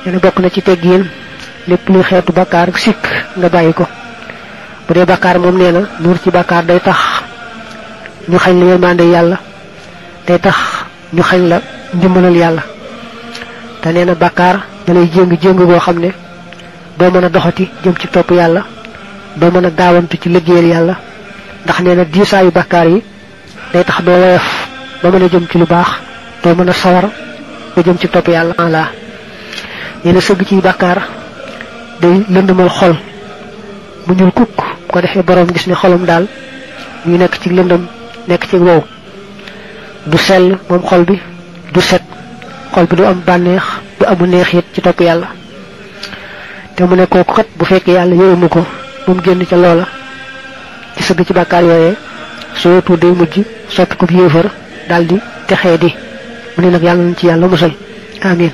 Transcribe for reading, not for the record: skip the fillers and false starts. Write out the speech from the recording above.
nee bokk na ci teggin lépp luy xeetu bàkkaar ak sikk nga bàyyi ko bu dee bàkkaar moom nee na nuur ci bàkkaar day tax ñu xañ la yërmande yàlla day tax ñu xañ la ndimbalal yàlla te nee na bàkkaar da lay jéng boo xam ne doo mën a doxati jëm ci topp yàlla doo mën a gaawantu ci liggéeyal yàlla ndax nee na diisaayu bàkkaar yi day tax doo woyof ba mën a jëm ci lu baax doo mën a sawar ba jëm ci topp yàlla la nee na sëgg ci bàkkaar day lëndëmal xol bu ñuul kukk ko defee borom gis ne xolam daal ñu nekk ci lëndëm nekk ci wow du sell moom xol bi du set xol bi du am bànneex du amu neex it ci topp yàlla te mu ne kooku kat bu fekkee yàlla yërëmu ko moom génn ca loola ci sëgg ci bàkkaar yooyee soo tuur day mujj soppi ko yéefar daal di texee di mu ne nag yàlla nañ ci yàlla musal amin